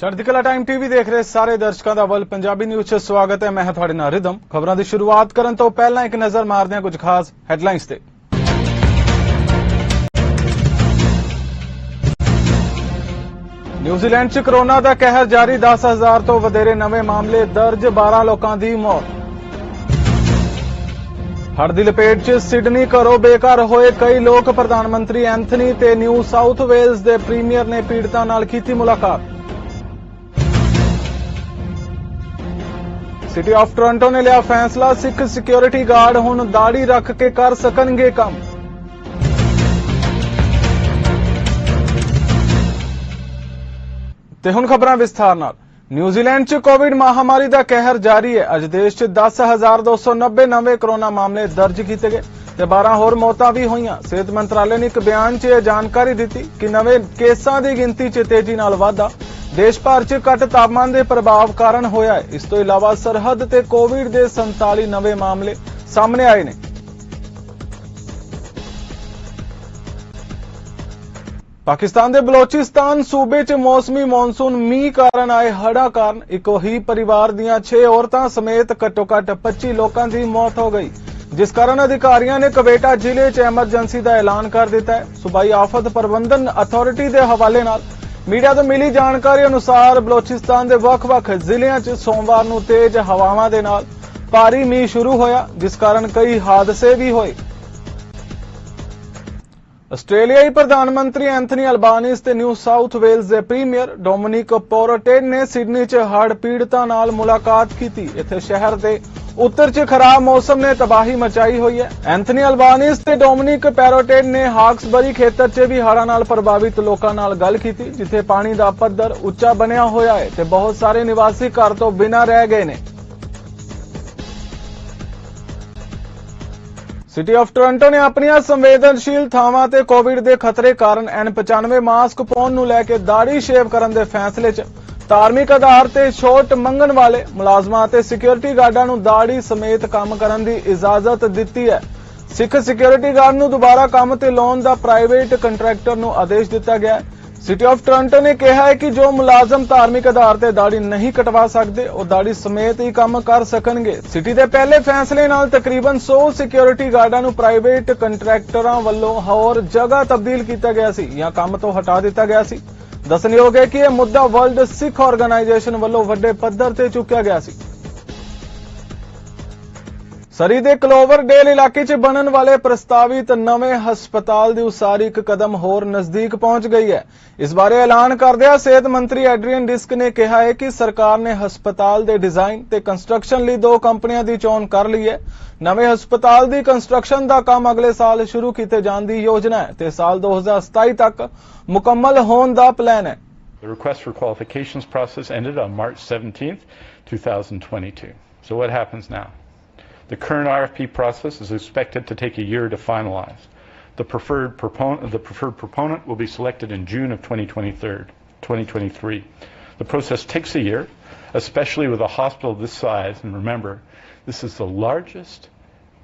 ਚੜ੍ਹਦੀਕਲਾ time TV ਦੇਖ ਰਹੇ ਸਾਰੇ ਦਰਸ਼ਕਾਂ ਦਾ ਵੱਲ ਪੰਜਾਬੀ ਨਿਊਜ਼ 'ਚ ਸਵਾਗਤ ਹੈ। ਮੈਂ ਹਾਂ ਤੁਹਾਡੇ ਨਾਲ ਰਿਦਮ। ਖਬਰਾਂ ਦੀ ਸ਼ੁਰੂਆਤ ਕਰਨ ਤੋਂ ਪਹਿਲਾਂ ਇੱਕ ਨਜ਼ਰ ਮਾਰਦੇ ਹਾਂ ਕੁਝ ਖਾਸ ਹੈਡਲਾਈਨਸ ਤੇ। ਨਿਊਜ਼ੀਲੈਂਡ 'ਚ ਕੋਰੋਨਾ ਦਾ ਕਹਿਰ ਜਾਰੀ, 10,000 ਤੋਂ ਵਧੇਰੇ ਨਵੇਂ ਮਾਮਲੇ ਦਰਜ, 12 ਲੋਕਾਂ ਦੀ ਮੌਤ। ਹੜ੍ਹ ਦੀ ਲਪੇਟ 'ਚ ਸਿਡਨੀ ਘਰੋਂ ਬੇਘਰ ਹੋਏ ਕਈ ਲੋਕ, ਪ੍ਰਧਾਨ ਮੰਤਰੀ ਐਂਥਨੀ ਤੇ ਨਿਊ ਸਾਊਥ ਵੇਲਜ਼ ਦੇ ਪ੍ਰੀਮੀਅਰ ਨੇ ਪੀੜਤਾਂ ਨਾਲ ਕੀਤੀ ਮੁਲਾਕਾਤ। ਸਿਟੀ ਆਫ ਟੋਰਾਂਟੋ ਨੇ ਲਿਆ ਫੈਸਲਾ, ਸਿੱਖ ਸਿਕਿਉਰਿਟੀ ਗਾਰਡ ਹੁਣ ਦਾੜੀ ਰੱਖ ਕੇ ਕਰ ਸਕਣਗੇ ਕੰਮ। ਤੇ ਹੁਣ ਖਬਰਾਂ ਵਿਸਥਾਰ ਨਾਲ। ਨਿਊਜ਼ੀਲੈਂਡ 'ਚ ਕੋਵਿਡ ਮਹਾਮਾਰੀ ਦਾ ਕਹਿਰ ਜਾਰੀ ਹੈ। ਅੱਜ ਦੇਸ਼ 'ਚ 10,290 ਨਵੇਂ ਕੋਰੋਨਾ ਮਾਮਲੇ ਦਰਜ ਕੀਤੇ ਗਏ ਤੇ 12 ਹੋਰ ਮੌਤਾਂ ਵੀ ਹੋਈਆਂ। ਸਿਹਤ ਮੰਤਰਾਲੇ ਨੇ ਇੱਕ ਬਿਆਨ 'ਚ ਇਹ ਜਾਣਕਾਰੀ ਦਿੱਤੀ ਕਿ ਨਵੇਂ ਕੇਸਾਂ ਦੀ ਗਿਣਤੀ 'ਚ ਤੇਜ਼ੀ ਨਾਲ ਵਾਧਾ ਦੇਸ਼ ਭਰ 'ਚ ਘੱਟ ਤਾਪਮਾਨ ਦੇ ਪ੍ਰਭਾਵ ਕਾਰਨ ਹੋਇਆ ਹੈ। ਇਸ ਤੋਂ ਇਲਾਵਾ ਸਰਹੱਦ ਤੇ ਕੋਵਿਡ ਦੇ 47 ਨਵੇਂ ਮਾਮਲੇ ਸਾਹਮਣੇ ਆਏ ਨੇ। ਪਾਕਿਸਤਾਨ ਦੇ ਬਲੋਚਿਸਤਾਨ ਸੂਬੇ 'ਚ ਮੌਸਮੀ ਮੌਨਸੂਨ ਮੀਂਹ ਕਾਰਨ ਆਏ ਹੜ੍ਹਾਂ ਕਾਰਨ ਇੱਕੋ ਹੀ ਪਰਿਵਾਰ ਦੀਆਂ 6 ਔਰਤਾਂ ਸਮੇਤ ਘੱਟੋ-ਘੱਟ 25 ਲੋਕਾਂ ਦੀ ਮੌਤ ਹੋ ਗਈ, ਜਿਸ ਕਾਰਨ ਅਧਿਕਾਰੀਆਂ ਨੇ ਕਵੇਟਾ ਜ਼ਿਲ੍ਹੇ 'ਚ ਐਮਰਜੈਂਸੀ ਦਾ ਐਲਾਨ ਕਰ ਦਿੱਤਾ ਹੈ। ਸੂਬਾਈ ਆਫਤ ਪ੍ਰਬੰਧਨ ਅਥਾਰਟੀ ਦੇ ਹਵਾਲੇ ਨਾਲ ਮੀਡੀਆ ਤੋਂ ਮਿਲੀ ਜਾਣਕਾਰੀ ਅਨੁਸਾਰ ਬਲੋਚਿਸਤਾਨ ਦੇ ਵੱਖ-ਵੱਖ ਜ਼ਿਲ੍ਹਿਆਂ 'ਚ ਸੋਮਵਾਰ ਨੂੰ ਤੇਜ਼ ਹਵਾਵਾਂ ਦੇ ਨਾਲ ਭਾਰੀ ਮੀਂਹ ਸ਼ੁਰੂ ਹੋਇਆ, ਜਿਸ ਕਾਰਨ ਕਈ ਹਾਦਸੇ ਵੀ ਹੋਏ। ਆਸਟ੍ਰੇਲੀਆਈ ਪ੍ਰਧਾਨ ਮੰਤਰੀ ਐਂਥਨੀ ਅਲਬਾਨੀਜ਼ ਤੇ ਨਿਊ ਸਾਊਥ ਵੇਲਜ਼ ਦੇ ਪ੍ਰੀਮੀਅਰ ਡੋਮਿਨਿਕ ਪੋਰੋਟੇਨ ਨੇ ਸਿਡਨੀ 'ਚ ਹੜ੍ਹ ਪੀੜਤਾਂ ਨਾਲ ਮੁਲਾਕਾਤ ਕੀਤੀ। ਇੱਥੇ ਸ਼ਹਿਰ ਦੇ ਉੱਤਰ 'ਚ ਖਰਾਬ ਮੌਸਮ ਨੇ ਤਬਾਹੀ ਮਚਾਈ ਹੋਈ ਹੈ। ਐਂਥਨੀ ਅਲਬਾਨੀਜ਼ ਤੇ ਡੋਮਿਨਿਕ ਪੈਰੋਟੇਨ ਨੇ ਹਾਕਸਬਰੀ ਖੇਤਰ 'ਚ ਵੀ ਹੜ੍ਹਾਂ ਨਾਲ ਪ੍ਰਭਾਵਿਤ ਲੋਕਾਂ ਨਾਲ ਗੱਲ ਕੀਤੀ, ਜਿੱਥੇ ਪਾਣੀ ਦਾ ਪੱਧਰ ਉੱਚਾ ਬਣਿਆ ਹੋਇਆ ਹੈ ਤੇ ਬਹੁਤ ਸਾਰੇ ਨਿਵਾਸੀ ਘਰ ਤੋਂ ਬਿਨਾਂ ਰਹਿ ਗਏ ਨੇ। ਸਿਟੀ ਆਫ ਟੋਰਾਂਟੋ ਨੇ ਆਪਣੀਆਂ ਸੰਵੇਦਨਸ਼ੀਲ ਥਾਵਾਂ ਤੇ ਕੋਵਿਡ ਦੇ ਖਤਰੇ ਕਾਰਨ N95 ਮਾਸਕ ਪਾਉਣ ਨੂੰ ਲੈ ਕੇ ਦਾੜੀ ਸ਼ੇਵ ਕਰਨ ਦੇ ਫੈਸਲੇ 'ਚ ਧਾਰਮਿਕ ਆਧਾਰ ਤੇ ਛੋਟ ਮੰਗਣ ਵਾਲੇ ਮੁਲਾਜ਼ਮਾਂ ਅਤੇ ਸਿਕਿਉਰਿਟੀ ਗਾਰਡਾਂ ਨੂੰ ਦਾੜੀ ਸਮੇਤ ਕੰਮ ਕਰਨ ਦੀ ਇਜਾਜ਼ਤ ਦਿੱਤੀ ਹੈ। ਸਿੱਖ ਸਿਕਿਉਰਿਟੀ ਗਾਰਡ ਨੂੰ ਦੁਬਾਰਾ ਕੰਮ ਤੇ ਲਾਉਣ ਦਾ ਪ੍ਰਾਈਵੇਟ ਕੰਟਰੈਕਟਰ ਨੂੰ ਆਦੇਸ਼ ਦਿੱਤਾ ਗਿਆ ਹੈ। ਸਿਟੀ ਆਫ ਟੋਰਾਂਟੋ ਨੇ ਕਿਹਾ ਹੈ ਕਿ ਜੋ ਮੁਲਾਜ਼ਮ ਧਾਰਮਿਕ ਆਧਾਰ ਤੇ ਦਾੜੀ ਨਹੀਂ ਕਟਵਾ ਸਕਦੇ, ਉਹ ਦਾੜੀ ਸਮੇਤ ਹੀ ਕੰਮ ਕਰ ਸਕਣਗੇ। ਸਿਟੀ ਦੇ ਪਹਿਲੇ ਫੈਸਲੇ ਨਾਲ ਤਕਰੀਬਨ 100 ਸਿਕਿਉਰਿਟੀ ਗਾਰਡਾਂ ਨੂੰ ਪ੍ਰਾਈਵੇਟ ਕੰਟਰੈਕਟਰਾਂ ਵੱਲੋਂ ਹੋਰ ਜਗ੍ਹਾ ਤਬਦੀਲ ਕੀਤਾ ਗਿਆ ਸੀ ਜਾਂ ਕੰਮ ਤੋਂ ਹਟਾ ਦਿੱਤਾ ਗਿਆ ਸੀ। ਦੱਸਣਯੋਗ ਹੈ ਕਿ ਇਹ ਮੁੱਦਾ ਵਰਲਡ ਸਿੱਖ ਆਰਗੇਨਾਈਜੇਸ਼ਨ ਵੱਲੋਂ ਵੱਡੇ ਪੱਧਰ ਤੇ ਚੁੱਕਿਆ ਗਿਆ ਸੀ। ਸਰੀ ਦੇ ਕਲੋਵਰਡੇਲ ਇਲਾਕੇ 'ਚ ਬਣਨ ਵਾਲੇ ਪ੍ਰਸਤਾਵਿਤ ਨਵੇਂ ਹਸਪਤਾਲ ਦੀ ਉਸਾਰੀ ਇੱਕ ਕਦਮ ਹੋਰ ਨਜ਼ਦੀਕ ਪਹੁੰਚ ਗਈ ਹੈ। ਇਸ ਬਾਰੇ ਐਲਾਨ ਕਰਦਿਆਂ ਸਿਹਤ ਮੰਤਰੀ ਐਡਰੀਅਨ ਡਿਸਕ ਨੇ ਕਿਹਾ ਹੈ ਕਿ ਸਰਕਾਰ ਨੇ ਹਸਪਤਾਲ ਦੇ ਡਿਜ਼ਾਈਨ ਤੇ ਕੰਸਟਰਕਸ਼ਨ ਲਈ 2 ਕੰਪਨੀਆਂ ਦੀ ਚੋਣ ਕਰ ਲਈ ਹੈ। ਨਵੇਂ ਹਸਪਤਾਲ ਦੀ ਕੰਸਟਰਕਸ਼ਨ ਦਾ ਕੰਮ ਅਗਲੇ ਸਾਲ ਸ਼ੁਰੂ ਕੀਤੇ ਜਾਣ ਦੀ ਯੋਜਨਾ ਹੈ ਤੇ ਸਾਲ 2027 ਤੱਕ ਮੁਕੰਮਲ ਹੋਣ ਦਾ ਪਲਾਨ ਹੈ। The request for qualifications process ended on March 17th, 2022. So what happens now? The current RFP process is expected to take a year to finalize. The preferred proponent will be selected in June of 2023. The process takes a year, especially with a hospital this size, and remember, this is the largest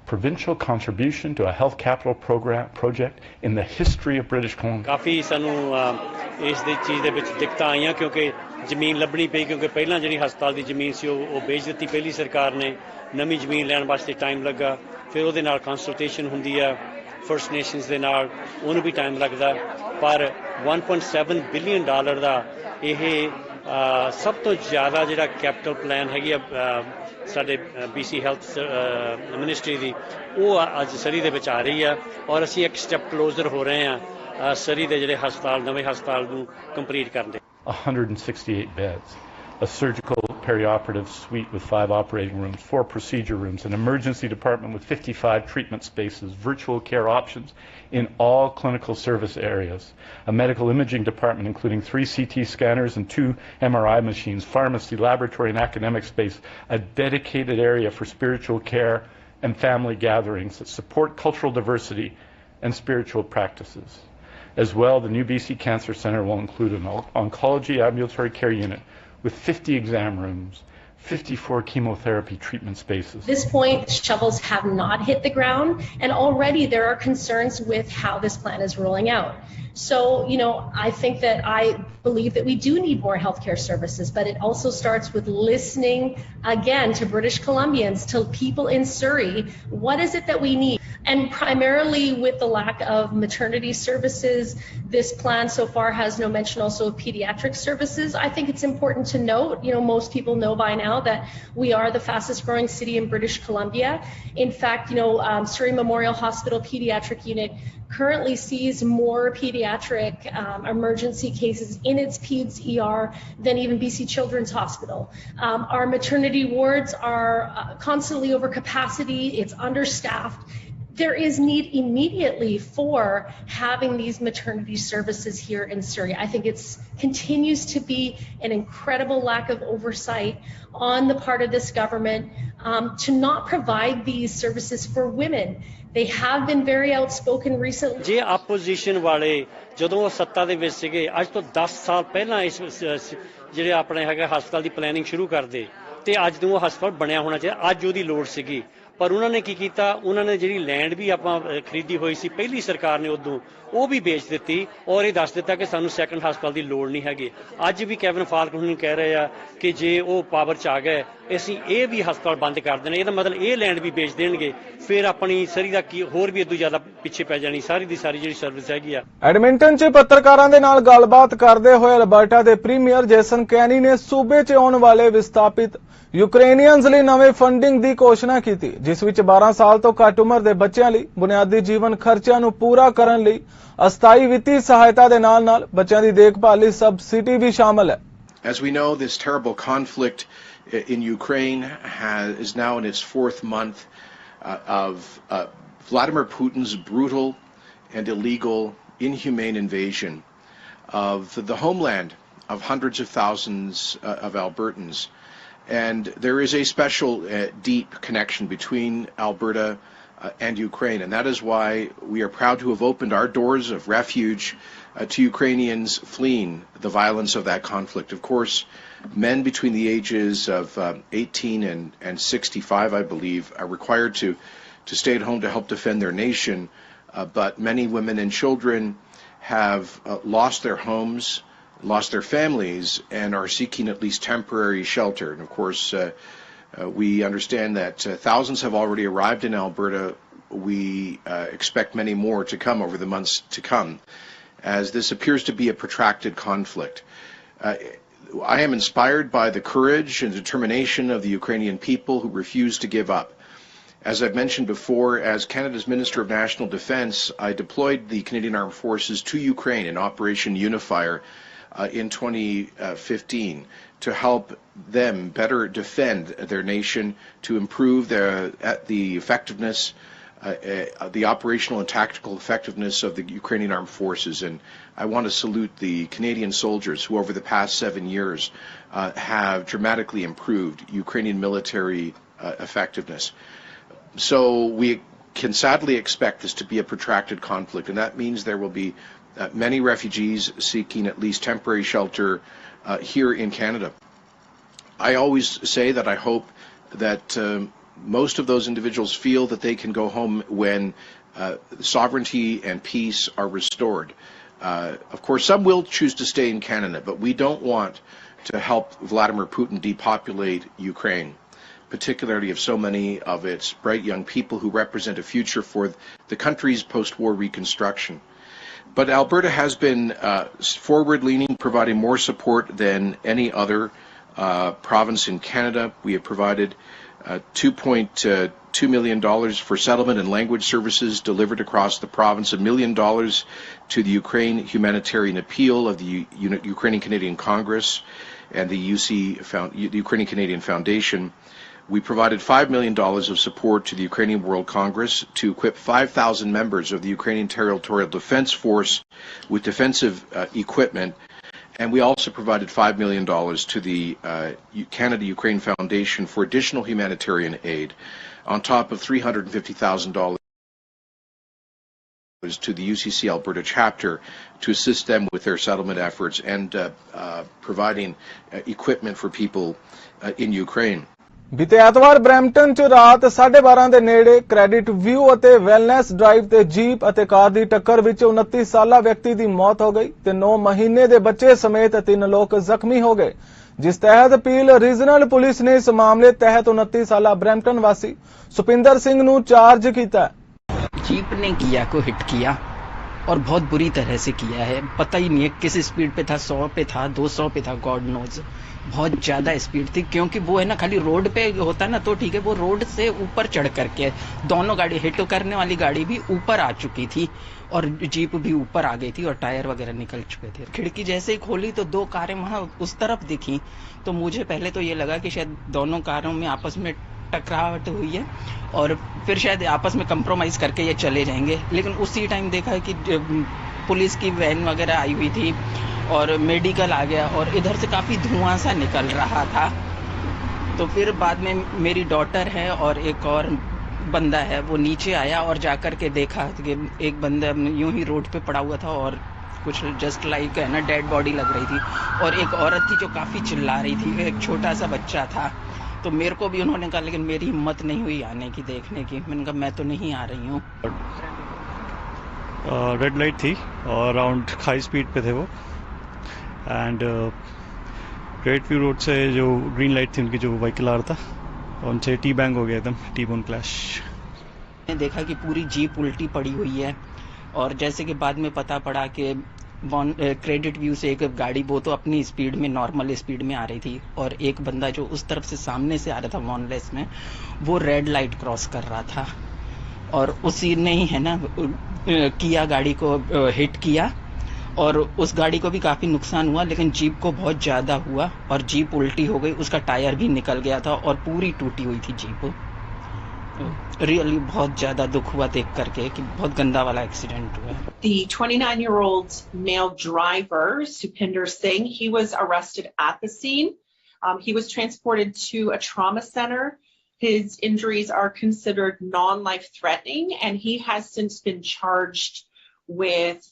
provincial contribution to a health capital project in the history of British Columbia. ਕਾਫੀ ਸਾਨੂੰ ਇਸ ਦੀ ਚੀਜ਼ ਦੇ ਵਿੱਚ ਦਿੱਕਤਾਂ ਆਈਆਂ ਕਿਉਂਕਿ ਜ਼ਮੀਨ ਲੱਭਣੀ ਪਈ, ਕਿਉਂਕਿ ਪਹਿਲਾਂ ਜਿਹੜੀ ਹਸਪਤਾਲ ਦੀ ਜ਼ਮੀਨ ਸੀ ਉਹ ਵੇਚ ਦਿੱਤੀ ਪਹਿਲੀ ਸਰਕਾਰ ਨੇ। ਨਵੀਂ ਜ਼ਮੀਨ ਲੈਣ ਵਾਸਤੇ ਟਾਈਮ ਲੱਗਾ, ਫਿਰ ਉਹਦੇ ਨਾਲ ਕੰਸਲਟੇਸ਼ਨ ਹੁੰਦੀ ਆ ਫਰਸਟ ਨੇਸ਼ਨਸ ਦੇ ਨਾਲ, ਉਹਨੂੰ ਵੀ ਟਾਈਮ ਲੱਗਦਾ। ਪਰ $1.7 ਬਿਲੀਅਨ ਦਾ ਇਹ ਸਭ ਤੋਂ ਜ਼ਿਆਦਾ ਜਿਹੜਾ ਕੈਪੀਟਲ ਪਲਾਨ ਹੈਗੀ ਆ ਸਾਡੇ BC ਹੈਲਥ ਮਿਨਿਸਟਰੀ ਦੀ, ਉਹ ਅੱਜ ਸਰੀ ਦੇ ਵਿੱਚ ਆ ਰਹੀ ਆ ਔਰ ਅਸੀਂ ਇੱਕ ਸਟੈਪ ਕਲੋਜ਼ਰ ਹੋ ਰਹੇ ਹਾਂ ਸਰੀ ਦੇ ਜਿਹੜੇ ਹਸਪਤਾਲ ਨਵੇਂ ਹਸਪਤਾਲ ਨੂੰ ਕੰਪਲੀਟ ਕਰਨ ਦੇ। 168 beds, a surgical perioperative suite with 5 operating rooms, 4 procedure rooms, an emergency department with 55 treatment spaces, virtual care options in all clinical service areas, a medical imaging department including 3 CT scanners and 2 MRI machines, pharmacy, laboratory and academic space, a dedicated area for spiritual care and family gatherings that support cultural diversity and spiritual practices. As well, the new BC Cancer Centre will include an oncology ambulatory care unit with 50 exam rooms, 54 chemotherapy treatment spaces. At this point, shovels have not hit the ground, and already there are concerns with how this plan is rolling out. So, I think that I believe that we do need more healthcare services, but it also starts with listening again to British Columbians, to people in Surrey. What is it that we need? And primarily with the lack of maternity services, this plan so far has no mention also of pediatric services. I think it's important to note, most people know by now that we are the fastest growing city in British Columbia. In fact, Surrey Memorial Hospital Pediatric Unit currently sees more pediatric emergency cases in its PEDS ER than even BC Children's Hospital. Our maternity wards are constantly over capacity, it's understaffed. There is need immediately for having these maternity services here in Surrey. I think it continues to be an incredible lack of oversight on the part of this government to not provide these services for women. They have been very outspoken recently. ਜੇ opposition ਵਾਲੇ ਜਦੋਂ ਉਹ ਸੱਤਾ ਦੇ ਵਿੱਚ ਸੀਗੇ ਅੱਜ ਤੋਂ 10 ਸਾਲ ਪਹਿਲਾਂ ਇਸ ਜਿਹੜੇ ਆਪਣੇ ਹੈਗਾ ਹਸਪਤਾਲ ਦੀ ਪਲੈਨਿੰਗ ਸ਼ੁਰੂ ਕਰਦੇ ਤੇ ਅੱਜ ਨੂੰ ਉਹ ਹਸਪਤਾਲ ਬਣਿਆ ਹੋਣਾ ਚਾਹੀਦਾ ਅੱਜ ਉਹਦੀ ਲੋੜ ਸੀਗੀ ਪਰ ਉਹਨਾਂ ਨੇ ਕੀ ਕੀਤਾ ਉਹਨਾਂ ਨੇ ਜਿਹੜੀ ਲੈਂਡ ਵੀ ਆਪਾਂ ਖਰੀਦੀ ਹੋਈ ਸੀ ਪਹਿਲੀ ਸਰਕਾਰ ਨੇ ਉਦੋਂ ਉਹ ਵੀ ਵੇਚ ਦਿੱਤੀ ਔਰ ਇਹ ਦੱਸ ਦਿੱਤਾ ਕਿ ਸਾਨੂੰ ਸੈਕੰਡ ਹਸਪਤਾਲ ਦੀ ਲੋੜ ਨਹੀਂ ਹੈਗੀ ਅੱਜ ਵੀ ਕੈਵਨ ਫਾਲਕਨ ਨੂੰ ਕਹਿ ਰਹੇ ਆ ਕਿ ਜੇ ਉਹ ਪਾਵਰ 'ਚ ਆ ਗਏ ਅਸੀਂ ਇਹ ਵੀ ਹਸਪਤਾਲ ਬੰਦ ਕਰ ਦੇਣਾ ਇਹਦਾ ਮਤਲਬ ਇਹ ਲੈਂਡ ਵੀ ਵੇਚ ਦੇਣਗੇ ਫਿਰ ਆਪਣੀ ਸਰੀ ਦਾ ਕੀ ਹੋਰ ਵੀ ਇਦੋਂ ਜ਼ਿਆਦਾ ਪਿੱਛੇ ਪੈ ਜਾਣੀ ਸਾਰੀ ਦੀ ਸਾਰੀ ਜਿਹੜੀ ਸਰਵਿਸ ਹੈਗੀ ਆ ਐਡਮਿੰਟਨ 'ਚ ਪੱਤਰਕਾਰਾਂ ਦੇ ਨਾਲ ਗੱਲਬਾਤ ਕਰਦੇ ਹੋਏ ਅਲਬਰਟਾ ਦੇ ਪ੍ਰੀਮੀਅਰ ਜੇਸਨ ਕੈਨੀ ਨੇ ਸੂਬੇ 'ਚ ਆਉਣ ਵਾਲੇ ਵਿਸਥਾਪਿਤ ਯੂਕਰੇਨੀਅਨਜ਼ ਲਈ ਨਵੇਂ ਫੰਡਿੰਗ ਦੀ ਘੋਸ਼ਣਾ ਕੀਤੀ ਜਿਸ ਵਿੱਚ 12 ਸਾਲ ਤੋਂ ਘੱਟ ਉਮਰ ਦੇ ਬੱਚਿਆਂ ਲਈ ਬੁਨਿਆਦੀ ਜੀਵਨ ਖਰਚਿਆਂ ਨੂੰ ਪੂਰਾ ਕਰਨ ਲਈ ਅਸਥਾਈ ਵਿੱਤੀ ਸਹਾਇਤਾ ਦੇ ਨਾਲ-ਨਾਲ ਬੱਚਿਆਂ ਦੀ ਦੇਖਭਾਲ ਲਈ ਸਬਸਿਡੀ ਵੀ ਸ਼ਾਮਲ ਹੈ As we know, this terrible conflict in Ukraine is now in its 4th month of Vladimir Putin's brutal and illegal, inhumane invasion of the homeland of hundreds of thousands of Albertans. And there is a special deep connection between Alberta and Ukraine, and that is why we are proud to have opened our doors of refuge to Ukrainians fleeing the violence of that conflict. Of course, men between the ages of 18 and 65, I believe, are required to stay at home to help defend their nation, but many women and children have lost their homes, lost their families, and are seeking at least temporary shelter. And of course, we understand that thousands have already arrived in Alberta. We expect many more to come over the months to come, as this appears to be a protracted conflict. I am inspired by the courage and determination of the Ukrainian people who refuse to give up. As I've mentioned before, as Canada's Minister of National Defence, I deployed the Canadian Armed Forces to Ukraine in Operation Unifier in 2015 to help them better defend their nation, to improve the effectiveness, the operational and tactical effectiveness of the Ukrainian Armed Forces. And I want to salute the Canadian soldiers who over the past 7 years have dramatically improved Ukrainian military effectiveness. So we can sadly expect this to be a protracted conflict, and that means there will be many refugees seeking at least temporary shelter here in Canada. I always say that I hope that most of those individuals feel that they can go home when sovereignty and peace are restored. Of course, some will choose to stay in Canada, but we don't want to help Vladimir Putin depopulate Ukraine, particularly of so many of its bright young people who represent a future for the country's post-war reconstruction. But Alberta has been forward-leaning, providing more support than any other province in Canada. We have provided $2.2 million for settlement and language services delivered across the province, $1 million to the Ukraine Humanitarian Appeal of the Ukrainian Canadian Congress and the Ukrainian Canadian Foundation. We provided $5 million of support to the Ukrainian World Congress to equip 5,000 members of the Ukrainian Territorial Defense Force with defensive equipment. And we also provided $5 million to the Canada-Ukraine Foundation for additional humanitarian aid, on top of $350,000 to the UCC Alberta chapter to assist them with their settlement efforts and providing equipment for people in Ukraine. बीते एतवार Brampton च रात 12:30 ਦੇ ਨੇੜੇ credit view ਅਤੇ wellness drive ਤੇ jeep ਅਤੇ ਕਾਰ ਦੀ ਟੱਕਰ ਵਿੱਚ 29 ਸਾਲਾ ਵਿਅਕਤੀ ਦੀ ਮੌਤ ਹੋ ਗਈ ਤੇ 9 ਮਹੀਨੇ ਦੇ ਬੱਚੇ ਸਮੇਤ 3 ਲੋਕ ਜ਼ਖਮੀ ਹੋ गए, जिस तहत पील रीजनल पुलिस ने इस मामले तहत 29 साला ब्रैम्पटन वासी सुपिंदर सिंह नूं चार्ज किया। जीप ने किया को हिट किया और बहुत बुरी तरह से किया है। पता ही नहीं है किस स्पीड पे था, 100 पे था, 200 पे था, गॉड नोज। बहुत ज्यादा स्पीड थी, क्योंकि वो है ना खाली रोड पे होता ना तो ठीक है, वो रोड से ऊपर चढ़ करके दोनों गाड़ी हिट करने वाली गाड़ी भी ऊपर आ चुकी थी और जीप भी ऊपर आ गई थी और टायर वगैरह निकल चुके थे। खिड़की जैसे ही खोली तो 2 कारें वहां उस तरफ दिखी, तो मुझे पहले तो ये लगा कि शायद दोनों कारों में आपस में टकराहट हुई है और फिर शायद आपस में कंप्रोमाइज करके ये चले जाएंगे। लेकिन उसी टाइम देखा कि पुलिस की वैन वगैरह आई हुई थी और मेडिकल आ गया और इधर से काफी धुआं सा निकल रहा था। तो फिर बाद में मेरी डॉटर है और एक और बंदा है, वो नीचे आया और जाकर के देखा कि एक बंदा यूं ही रोड पे पड़ा हुआ था और कुछ जस्ट लाइक है ना डेड बॉडी लग रही थी, और एक औरत थी जो काफी चिल्ला रही थी, एक छोटा सा बच्चा था। तो मेरे को भी उन्होंने कहा, लेकिन मेरी हिम्मत नहीं हुई आने की, देखने की। मैंने कहा मैं तो नहीं आ रही हूँ। रेड लाइट थी और अराउंड हाई स्पीड पे थे वो, एंड ग्रेट व्यू रोड से जो ग्रीन लाइट थी उनकी, जो व्हीकल आ रहा था, उनसे टी बैंग हो गया एकदम, टी बोन क्लैश। मैंने देखा कि पूरी जीप उल्टी पड़ी हुई है और जैसे कि बाद में पता पड़ा कि क्रेडिट व्यू से एक गाड़ी, वो तो अपनी स्पीड में नॉर्मल स्पीड में आ रही थी, और एक बंदा जो उस तरफ से सामने से आ रहा था वॉनलेस में, वो रेड लाइट क्रॉस कर रहा था और उसी ने ही है ना किया गाड़ी को हिट किया और उस गाड़ी को भी काफी नुकसान हुआ, लेकिन जीप को बहुत ज्यादा हुआ और जीप उल्टी हो गई, उसका टायर भी निकल गया था और पूरी टूटी हुई थी जीप। रियली बहुत ज्यादा दुख हुआ देख करके कि बहुत गंदा वाला एक्सीडेंट हुआ। The 29-year-old male driver, Supinder Singh, he was arrested at the scene. He was transported to a trauma center. His injuries are considered non-life threatening, and he has since been charged with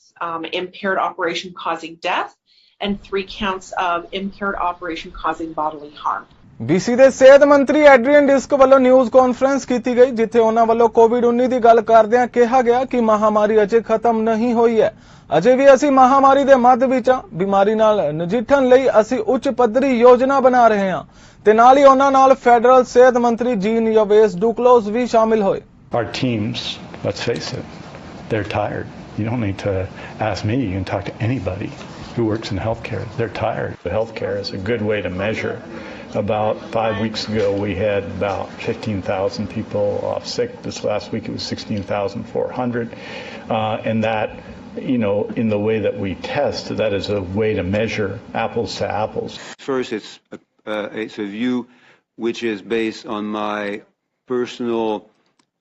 impaired operation causing death and 3 counts of impaired operation causing bodily harm. BC ਦੇ ਸਿਹਤ ਮੰਤਰੀ Adrian disc ਵੱਲੋਂ news conference ਕੀਤੀ ਗਈ, ਜਿੱਥੇ ਉਹਨਾਂ ਵੱਲੋਂ ਕੋਵਿਡ-19 ਦੀ ਗੱਲ ਕਰਦਿਆਂ ਕਿਹਾ ਗਿਆ ਕਿ ਮਹਾਮਾਰੀ ਅਜੇ ਖਤਮ ਨਹੀਂ ਹੋਈ ਹੈ। ਅਜੇ ਵੀ ਅਸੀਂ ਮਹਾਮਾਰੀ ਦੇ ਮੱਧ ਵਿੱਚ ਹਾਂ। ਬਿਮਾਰੀ ਨਾਲ ਨਜਿੱਠਣ ਲਈ ਅਸੀਂ ਉੱਚ ਪੱਧਰੀ ਯੋਜਨਾ ਬਣਾ ਰਹੇ ਹਾਂ ਤੇ ਨਾਲ ਹੀ ਉਹਨਾਂ ਨਾਲ ਫੈਡਰਲ ਸਿਹਤ ਮੰਤਰੀ ਜੀਨ ਯਵੇਸ ਡੂਕਲੋਸ ਵੀ ਸ਼ਾਮਿਲ ਹੋਏ। Our teams, let's face it, they're tired. You don't need to ask me, you can talk to anybody who works in healthcare. They're tired. The healthcare is a good way to measure. About 5 weeks ago, we had about 15,000 people off sick. This last week, it was 16,400. And that, you know, in the way that we test, that is a way to measure apples to apples. First, it's a view which is based on my personal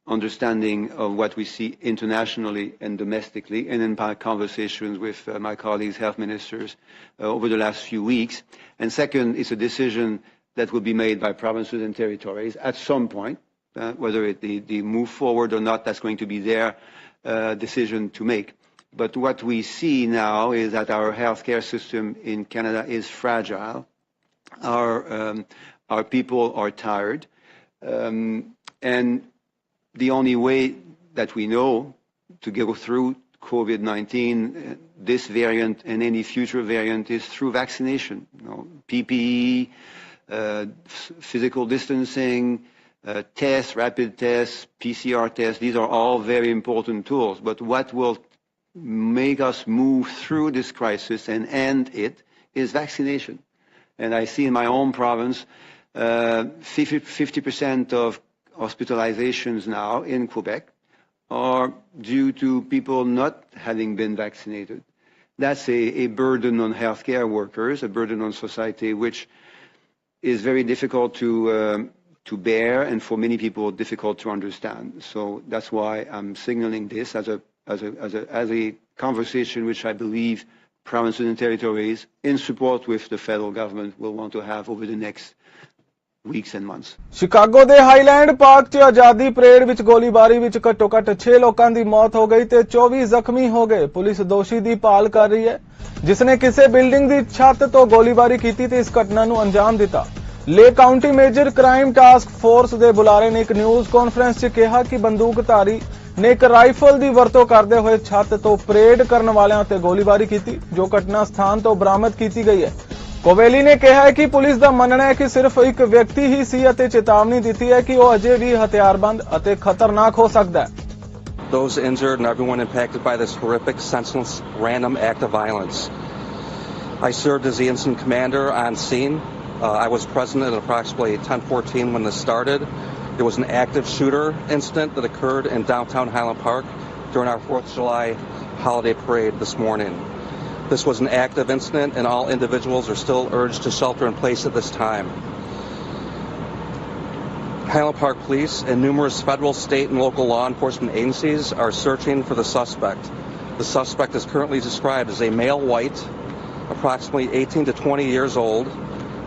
understanding of what we see internationally and domestically, and in my conversations with my colleagues, health ministers, over the last few weeks. And second, it's a decision that will be made by provinces and territories at some point, whether they move forward or not, that's going to be their decision to make. But what we see now is that our healthcare system in Canada is fragile. Our people are tired. And the only way that we know to go through COVID-19, this variant and any future variant, is through vaccination. You know, PPE, physical distancing, tests, rapid tests, PCR tests, these are all very important tools. But what will make us move through this crisis and end it is vaccination. And I see in my own province, 50% of hospitalizations now in Quebec are due to people not having been vaccinated. That's a burden on healthcare workers, a burden on society, which is very difficult to bear, and for many people difficult to understand. So that's why I'm signaling this as a conversation which I believe provinces and territories, in support with the federal government, will want to have over the next weeks and months. Chicago ਦੇ Highland park 'ਚ ਆਜ਼ਾਦੀ parade ਵਿੱਚ ਗੋਲੀਬਾਰੀ ਵਿੱਚ ਘੱਟੋ-ਘੱਟ 6 ਲੋਕਾਂ ਦੀ ਮੌਤ ਹੋ ਗਈ ਤੇ 24 ਜ਼ਖਮੀ ਹੋ ਗਏ। ਪੁਲਿਸ ਦੋਸ਼ੀ ਦੀ ਭਾਲ ਕਰ ਰਹੀ ਹੈ, ਜਿਸ ਨੇ ਕਿਸੇ ਬਿਲਡਿੰਗ ਦੀ ਛੱਤ ਤੋਂ ਗੋਲੀਬਾਰੀ ਕੀਤੀ ਤੇ ਇਸ ਘਟਨਾ ਨੂੰ ਅੰਜਾਮ ਦਿੱਤਾ। ਲੇ County major crime task force ਦੇ ਬੁਲਾਰੇ ਨੇ ਇੱਕ ਨਿਊਜ਼ ਕਾਨਫਰੰਸ 'ਚ ਕਿਹਾ ਕਿ ਬੰਦੂਕਧਾਰੀ ਨੇ ਇੱਕ ਰਾਈਫਲ ਦੀ ਵਰਤੋਂ ਕਰਦੇ ਹੋਏ ਛੱਤ ਤੋਂ ਪਰੇਡ ਕਰਨ ਵਾਲਿਆਂ ਉੱਤੇ ਗੋਲੀਬਾਰੀ ਕੀਤੀ, ਜੋ ਘਟਨਾ ਸਥਾਨ ਤੋਂ ਬਰਾਮਦ ਕੀਤੀ ਗਈ ਹੈ। ਕੋਵੇਲੀ ਨੇ ਕਿਹਾ ਹੈ ਕਿ ਪੁਲਿਸ ਦਾ ਮੰਨਣਾ ਹੈ ਕਿ ਸਿਰਫ ਇੱਕ ਵਿਅਕਤੀ ਹੀ ਸੀ ਅਤੇ ਚੇਤਾਵਨੀ ਦਿੱਤੀ ਹੈ ਕਿ ਉਹ ਅਜੇ ਵੀ ਹਥਿਆਰਬੰਦ ਅਤੇ ਖਤਰਨਾਕ ਹੋ ਸਕਦਾ ਹੈ। Those injured and everyone impacted by this horrific, senseless, random act of violence. I served as the incident commander on scene. I was present at approximately 10:14 when this started. There was an active shooter incident that occurred in downtown Highland Park during our 4th of July holiday parade this morning. This was an active incident and all individuals are still urged to shelter in place at this time. Highland Park Police and numerous federal, state, and local law enforcement agencies are searching for the suspect. The suspect is currently described as a male white, approximately 18 to 20 years old,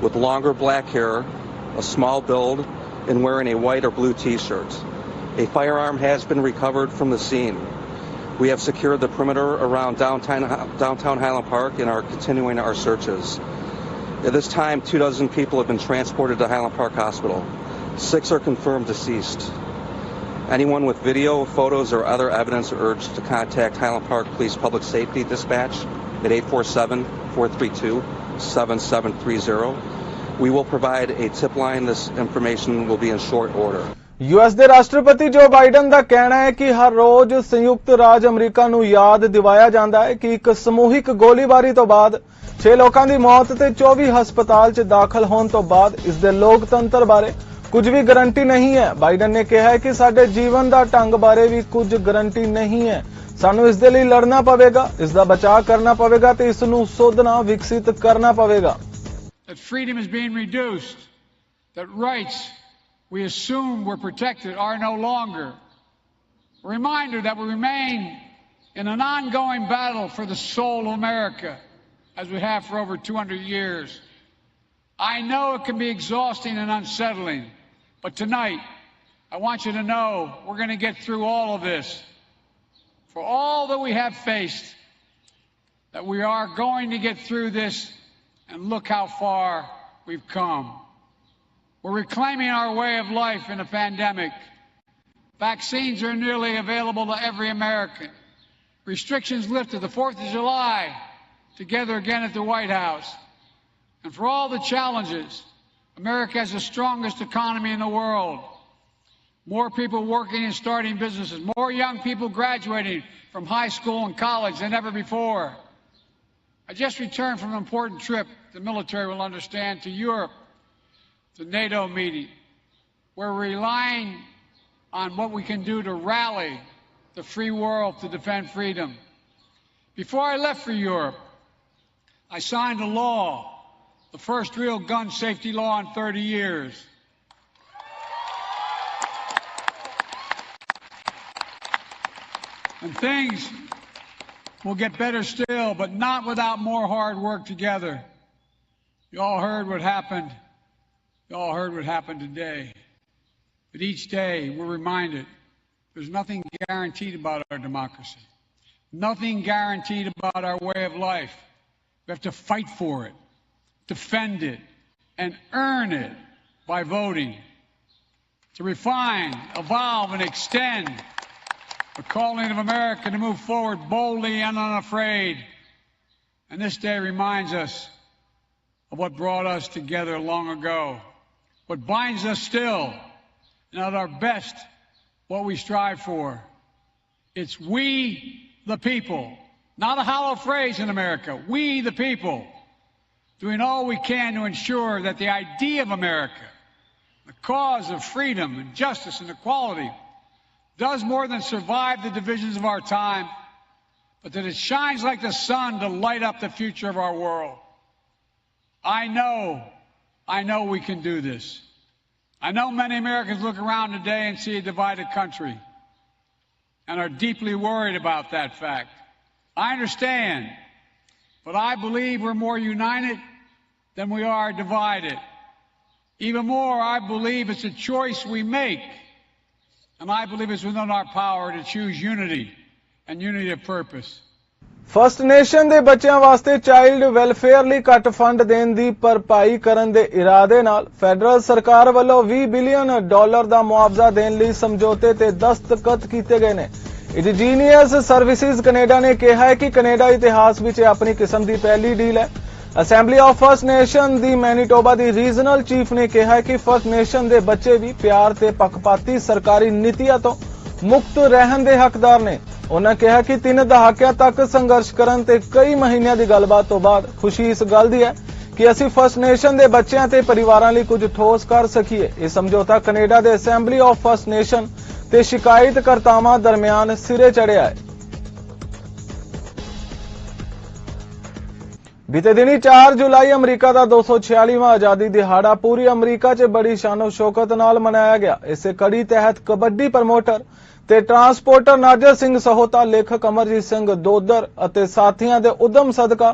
with longer black hair, a small build, and wearing a white or blue t-shirt. A firearm has been recovered from the scene. We have secured the perimeter around downtown Highland Park and are continuing our searches. At this time, 24 people have been transported to Highland Park Hospital. 6 are confirmed deceased. Anyone with video, photos, or other evidence are urged to contact Highland Park Police Public Safety Dispatch at 847-432-7730. We will provide a tip line. This information will be in short order. US ਦੇ ਰਾਸ਼ਟਰਪਤੀ ਜੋ Biden ਦਾ ਕਹਿਣਾ ਹੈ ਕਿ ਹਰ ਰੋਜ਼ ਸੰਯੁਕਤ ਰਾਜ America ਨੂੰ ਯਾਦ ਦਿਵਾਇਆ ਜਾਂਦਾ ਹੈ ਕਿ ਇੱਕ ਸਮੂਹਿਕ ਗੋਲੀਬਾਰੀ ਤੋਂ ਬਾਅਦ 6 ਲੋਕਾਂ ਦੀ ਮੌਤ ਤੇ 24 ਹਸਪਤਾਲ 'ਚ ਦਾਖਲ ਹੋਣ ਤੋਂ ਬਾਅਦ ਇਸ ਦੇ ਲੋਕਤੰਤਰ ਬਾਰੇ ਕੁਝ ਵੀ ਗਾਰੰਟੀ ਨਹੀਂ ਹੈ। ਬਾਈਡਨ ਨੇ ਕਿਹਾ ਹੈ ਕਿ ਸਾਡੇ ਜੀਵਨ ਦਾ ਢੰਗ ਬਾਰੇ ਵੀ ਕੁਝ ਗਾਰੰਟੀ ਨਹੀਂ ਹੈ। ਸਾਨੂੰ ਇਸ ਦੇ ਲਈ ਲੜਨਾ ਪਵੇਗਾ, ਇਸ ਦਾ ਬਚਾਅ ਕਰਨਾ ਪਵੇਗਾ ਤੇ ਇਸ ਨੂੰ ਸੋਧਣਾ, ਵਿਕਸਿਤ ਕਰਨਾ ਪਵੇਗਾ। That freedom is being reduced, that rights we assume were protected are no longer. A reminder that we remain in an ongoing battle for the soul of America, as we have for over 200 years. I know it can be exhausting and unsettling, but tonight I want you to know we're going to get through all of this. For all that we have faced, that we are going to get through this, and look how far we've come. We're reclaiming our way of life in a pandemic. Vaccines are nearly available to every American. Restrictions lifted the 4th of July, together again at the White House. And for all the challenges, America has the strongest economy in the world. More people working and starting businesses, more young people graduating from high school and college than ever before. I just returned from an important trip, the military will understand, to Europe, the NATO meeting. We're relying on what we can do to rally the free world to defend freedom. Before I left for Europe, I signed a law, the first real gun safety law in 30 years. And things will get better still, but not without more hard work together. You all heard what happened. You all heard what happened today. But each day we're reminded there's nothing guaranteed about our democracy. Nothing guaranteed about our way of life. We have to fight for it, defend it, and earn it by voting. To refine, evolve, and extend the calling of America to move forward boldly and unafraid. And this day reminds us of what brought us together long ago, what binds us still, and at our best, what we strive for. It's we, the people, not a hollow phrase in America, we, the people, doing all we can to ensure that the idea of America, the cause of freedom and justice and equality, does more than survive the divisions of our time, but that it shines like the sun to light up the future of our world. I know we can do this. I know many Americans look around today and see a divided country and are deeply worried about that fact. I understand, but I believe we're more united than we are divided. Even more, I believe it's a choice we make. And I believe it's within our power to choose unity and unity of purpose. First nation ਦੇ ਬੱਚਿਆਂ ਵਾਸਤੇ child welfare ਲਈ ਘੱਟ fund ਦੇਣ ਦੀ ਭਰਪਾਈ ਕਰਨ ਦੇ ਇਰਾਦੇ ਨਾਲ ਫੈਡਰਲ ਸਰਕਾਰ ਵੱਲੋਂ $20 ਬਿਲੀਅਨ ਦਾ ਮੁਆਵਜ਼ਾ ਦੇਣ ਲਈ ਸਮਝੌਤੇ ਤੇ ਦਸਤਖਤ ਕੀਤੇ ਗਏ ਨੇ। ਇੰਡੀਜੀਨੀਅਸ ਸਰਵਿਸਿਜ਼ ਕੈਨੇਡਾ ਨੇ ਕਿਹਾ ਹੈ ਕਿ ਕੈਨੇਡਾ ਇਤਿਹਾਸ ਵਿੱਚ ਆਪਣੀ ਕਿਸਮ ਦੀ ਪਹਿਲੀ ਡੀਲ ਹੈ। Assembly of first nation the Manitoba the regional chief ਨੇ ਕਿਹਾ ਹੈ ਕਿ ਫਸਟ ਨੇਸ਼ਨ ਦੇ ਬੱਚੇ ਵੀ ਪਿਆਰ ਤੇ ਪੱਖਪਾਤੀ ਸਰਕਾਰੀ ਨੀਤੀਆਂ ਤੋਂ ਮੁਕਤ ਰਹਿਣ ਦੇ ਹੱਕਦਾਰ ਨੇ। ਉਹਨਾਂ ਕਿਹਾ ਕਿ 3 ਦਹਾਕਿਆਂ ਤੱਕ ਸੰਘਰਸ਼ ਕਰਨ ਤੇ ਕਈ ਮਹੀਨਿਆਂ ਦੀ ਗੱਲਬਾਤ ਤੋਂ ਬਾਅਦ ਖੁਸ਼ੀ ਇਸ ਗੱਲ ਦੀ ਹੈ ਕਿ ਅਸੀਂ ਫਸਟ ਨੇਸ਼ਨ ਦੇ ਬੱਚਿਆਂ ਤੇ ਪਰਿਵਾਰਾਂ ਲਈ ਕੁਝ ਠੋਸ ਕਰ ਸਕੀਏ। ਇਹ ਸਮਝੌਤਾ ਕੈਨੇਡਾ ਦੇ ਅਸੈਂਬਲੀ ਆਫ ਫਸਟ ਨੇਸ਼ਨ ਤੇ ਸ਼ਿਕਾਇਤਕਰਤਾਵਾਂ ਦਰਮਿਆਨ ਸਿਰੇ ਚੜਿਆ ਹੈ। बीते दिनी 4 जुलाई अमरीका का 246वां आजादी दिहाड़ा पूरी अमरीका च बड़ी शानो शौकत नाल मनाया गया। इस कड़ी तहत कबड्डी प्रमोटर ते ट्रांसपोर्टर नाजर सिंह सहोता, लेखक अमरजीत सिंह दोदर अते साथियां दे उद्यम सदका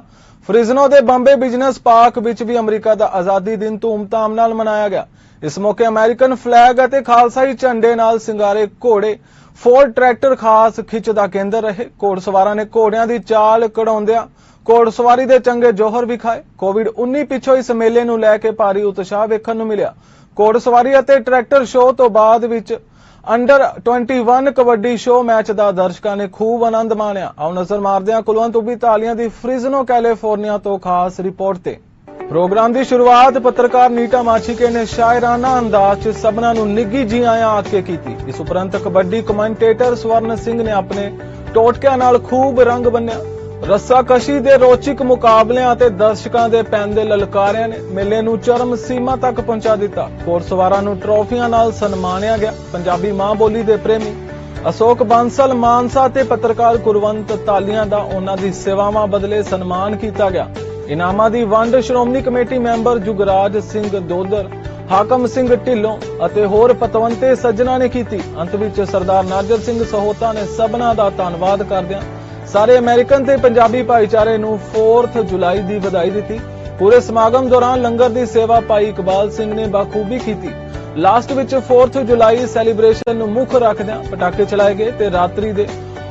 फ्रिजनो दे बंबे बिजनेस पार्क विच भी अमरीका का आजादी दिन धूमधाम नाल मनाया गया। इस मौके अमेरिकन फ्लैग अते खालसाई झंडे नाल सिंगारे घोड़े फोर्ड ट्रैक्टर खास खिच दा केंद्र रहे। घोड़सवारां ने घोड़ियां दी चाल कढाउंदियां घोड़सवारी दे चंगे जौहर विखाए। कोविड-19 पिछों इस मेले नूं लै के भारी उत्साह वेखण नूं मिलिया। घोड़सवारी अते ट्रैक्टर शो तो बाद विच अंडर 21 कबड्डी शो मैच दा दर्शकां ने खूब आनंद माणिया। आओ नज़र मारदे हां कुलवंत उबी तालियां दी फ्रिजनो कैलिफोर्निया तो खास रिपोर्ट ते। प्रोग्राम की शुरुआत पत्रकार नीटा माछीके ने शायराना अंदाज च सबना नूं निੱਘੀ जी आया आख के की। इस उपरंत कबड्डी कमेंटेटर स्वर्ण सिंह ने अपने टोटकिਆਂ नाल खूब रंग बन्निया। रस्साकशी दे रोचक मुकाबलिਆਂ ਅਤੇ ਦਰਸ਼ਕਾਂ ਦੇ ਪੈਂਦੇ ਲਲਕਾਰਿਆਂ ਨੇ ਮੇਲੇ ਨੂੰ ਚਰਮ ਸੀਮਾ ਤੱਕ ਪਹੁੰਚਾ ਦਿੱਤਾ। ਘੋੜਸਵਾਰਾਂ ਨੂੰ ਟਰੋਫੀਆਂ ਨਾਲ ਸਨਮਾਨਿਆ ਗਿਆ। ਪੰਜਾਬੀ ਮਾਂ ਬੋਲੀ ਦੇ ਪ੍ਰੇਮੀ ਅਸ਼ੋਕ ਬਾਂਸਲ ਮਾਨਸਾ ਤੇ ਪੱਤਰਕਾਰ ਕੁਲਵੰਤ ਤਾਲੀਆਂ ਦਾ ਉਹਨਾਂ ਦੀ ਸੇਵਾਵਾਂ ਬਦਲੇ ਸਨਮਾਨ ਕੀਤਾ ਗਿਆ। ਇਨਾਮਾਂ ਦੀ ਵੰਡ ਸ਼੍ਰੋਮਣੀ ਕਮੇਟੀ ਮੈਂਬਰ ਜੁਗਰਾਜ ਸਿੰਘ ਦੋਦਰ, ਹਾਕਮ ਸਿੰਘ ਢਿੱਲੋਂ ਅਤੇ ਹੋਰ ਪਤਵੰਤੇ ਸੱਜਣਾ ਨੇ ਕੀਤੀ। ਅੰਤ ਵਿੱਚ ਸਰਦਾਰ ਨਾਜਰ ਸਿੰਘ ਸਹੋਤਾ ਨੇ ਸਭਨਾਂ ਦਾ ਧੰਨਵਾਦ ਕਰਦਿਆਂ ਸਾਰੇ ਅਮਰੀਕਨ ਤੇ ਪੰਜਾਬੀ ਭਾਈਚਾਰੇ ਨੂੰ 4th ਜੁਲਾਈ ਦੀ ਵਧਾਈ ਦਿੱਤੀ। ਪੂਰੇ ਸਮਾਗਮ ਦੌਰਾਨ ਲੰਗਰ ਦੀ ਸੇਵਾ ਭਾਈ ਇਕਬਾਲ ਸਿੰਘ ਨੇ ਬਾਖੂਬੀ ਕੀਤੀ। ਲਾਸਟ ਵਿੱਚ 4th ਜੁਲਾਈ ਸੈਲੀਬ੍ਰੇਸ਼ਨ ਨੂੰ ਮੁੱਖ ਰੱਖਦਿਆਂ ਪਟਾਕੇ ਚਲਾਏ ਗਏ ਤੇ ਰਾਤਰੀ ਦੇ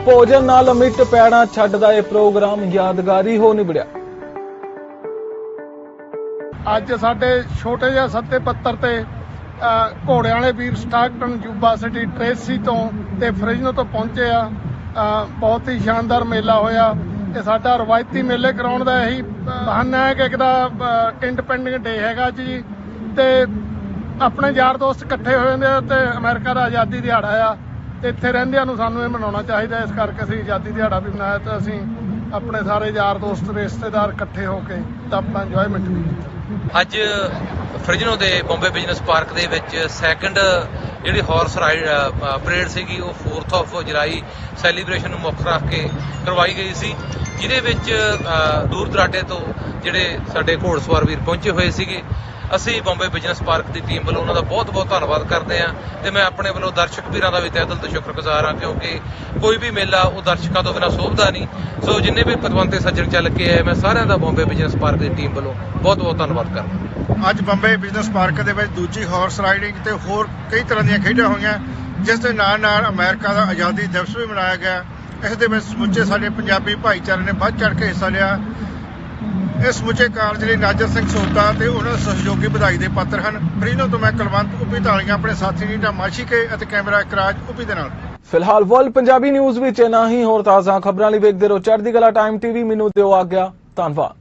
ਭੋਜਨ ਨਾਲ ਅਮਿੱਟ ਪੈੜਾਂ ਛੱਡਦਾ ਇਹ ਪ੍ਰੋਗਰਾਮ ਯਾਦਗਾਰੀ ਹੋ ਨਿਬੜਿਆ। ਅੱਜ ਸਾਡੇ ਛੋਟੇ ਜਿਹੇ ਸੱਤੇ ਪੱਤਰ ਤੇ ਘੋੜਿਆਂ ਵਾਲੇ ਵੀਰ ਸਟਾਕਟਨ ਯੂਬਾ ਸਿਟੀ ਟ੍ਰੇਸੀ ਤੋਂ ਤੇ ਫਰਿਜਨੋ ਤੋਂ ਪਹੁੰਚੇ ਆ। ਬਹੁਤ ਹੀ ਸ਼ਾਨਦਾਰ ਮੇਲਾ ਹੋਇਆ। ਇਹ ਸਾਡਾ ਰਵਾਇਤੀ ਮੇਲੇ ਕਰਾਉਣ ਦਾ ਇਹੀ ਬਹਾਨਾ ਹੈ ਕਿ ਇੱਕ ਤਾਂ ਇੰਡੀਪੈਂਡੈਂਸ ਡੇ ਹੈਗਾ ਜੀ ਤੇ ਆਪਣੇ ਯਾਰ ਦੋਸਤ ਇਕੱਠੇ ਹੋ ਜਾਂਦੇ ਆ ਤੇ ਅਮਰੀਕਾ ਦਾ ਆਜ਼ਾਦੀ ਦਿਹਾੜਾ ਆ ਤੇ ਇੱਥੇ ਰਹਿੰਦਿਆਂ ਨੂੰ ਸਾਨੂੰ ਇਹ ਮਨਾਉਣਾ ਚਾਹੀਦਾ। ਇਸ ਕਰਕੇ ਅਸੀਂ ਆਜ਼ਾਦੀ ਦਿਹਾੜਾ ਵੀ ਮਨਾਇਆ ਤੇ ਅਸੀਂ ਆਪਣੇ ਸਾਰੇ ਯਾਰ ਦੋਸਤ ਰਿਸ਼ਤੇਦਾਰ ਇਕੱਠੇ ਹੋ ਕੇ ਤਾਂ ਆਪਣਾ ਇੰਜੋਇਮੈਂਟ ਵੀ ਕੀਤਾ। ਅੱਜ ਫਰਿਜਨੋ ਦੇ ਬੰਬੇ ਬਿਜ਼ਨਸ ਪਾਰਕ ਦੇ ਵਿੱਚ ਸੈਕੰਡ ਜਿਹੜੀ ਹਾਰਸ ਰਾਈਡ ਪਰੇਡ ਸੀਗੀ ਉਹ 4th ਆਫ ਜੁਲਾਈ ਸੈਲੀਬ੍ਰੇਸ਼ਨ ਨੂੰ ਮੁੱਖ ਰੱਖ ਕੇ ਕਰਵਾਈ ਗਈ ਸੀ, ਜਿਹਦੇ ਵਿੱਚ ਦੂਰ ਦਰਾਡੇ ਤੋਂ ਜਿਹੜੇ ਸਾਡੇ ਘੋੜਸਵਾਰ ਵੀਰ ਪਹੁੰਚੇ ਹੋਏ ਸੀਗੇ। ਅਸੀਂ ਬੰਬੇ ਬਿਜ਼ਨਸ ਪਾਰਕ ਦੀ ਟੀਮ ਵੱਲੋਂ ਉਹਨਾਂ ਦਾ ਬਹੁਤ-ਬਹੁਤ ਧੰਨਵਾਦ ਕਰਦੇ ਹਾਂ ਤੇ ਮੈਂ ਆਪਣੇ ਵੱਲੋਂ ਦਰਸ਼ਕ ਵੀਰਾਂ ਦਾ ਵੀ ਤਹਿ ਦਿਲ ਤੋਂ ਸ਼ੁਕਰਗੁਜ਼ਾਰ ਹਾਂ ਕਿਉਂਕਿ ਕੋਈ ਵੀ ਮੇਲਾ ਉਹ ਦਰਸ਼ਕਾਂ ਤੋਂ ਬਿਨਾਂ ਸ਼ੋਭਦਾ ਨਹੀਂ। ਸੋ ਜਿੰਨੇ ਵੀ ਪਤਵੰਤੇ ਸੱਜਣ ਚੱਲ ਕੇ ਆਏ ਮੈਂ ਸਾਰਿਆਂ ਦਾ ਬੰਬੇ ਬਿਜ਼ਨਸ ਪਾਰਕ ਦੀ ਟੀਮ ਵੱਲੋਂ ਬਹੁਤ-ਬਹੁਤ ਧੰਨਵਾਦ ਕਰਦਾ। ਅੱਜ ਬੰਬੇ ਬਿਜ਼ਨਸ ਪਾਰਕ ਦੇ ਵਿੱਚ ਦੂਜੀ ਹਾਰਸ ਰਾਈਡਿੰਗ ਤੇ ਹੋਰ ਕਈ ਤਰ੍ਹਾਂ ਦੀਆਂ ਖੇਡਾਂ ਹੋਈਆਂ, ਜਿਸ ਦੇ ਨਾਲ ਅਮਰੀਕਾ ਦਾ ਆਜ਼ਾਦੀ ਦਿਵਸ ਵੀ ਮਨਾਇਆ ਗਿਆ। ਇਸ ਦੇ ਵਿੱਚ ਸਮੁੱਚੇ ਸਾਡੇ ਪੰਜਾਬੀ ਭਾਈਚਾਰੇ ਨੇ ਵੱਧ ਚੜ੍ਹ ਕੇ ਹਿੱਸਾ ਲਿਆ। ਇਸ ਸਮੁੱਚੇ ਕਾਰਜ ਲਈ ਨਾਜਰ ਸਿੰਘ ਸੋਤਾ ਤੇ ਉਹਨਾਂ ਦੇ ਸਹਿਯੋਗੀ ਵਧਾਈ ਦੇ ਪਾਤਰ ਹਨ। ਫਰੀਨੋ ਤੋਂ ਮੈਂ ਕੁਲਵੰਤ ਉਪੀ ਤਾਲੀਆਂ ਆਪਣੇ ਸਾਥੀ ਨੀਟਾ ਮਾਛੀਕੇ ਅਤੇ ਕੈਮਰਾ ਇਕਰਾਜ ਉਪੀ ਦੇ ਨਾਲ। ਫਿਲਹਾਲ ਵਰਲਡ ਪੰਜਾਬੀ ਨਿਊਜ਼ ਵਿੱਚ ਇਨਾ ਹੀ। ਹੋਰ ਤਾਜ਼ਾ ਖਬਰਾਂ ਲਈ ਵੇਖਦੇ ਰਹੋ ਚੜ੍ਹਦੀ ਕਲਾ ਟਾਈਮ ਟੀਵੀ। ਮੈਨੂੰ ਦਿਓ ਆਗਿਆ। ਧੰਨਵਾਦ।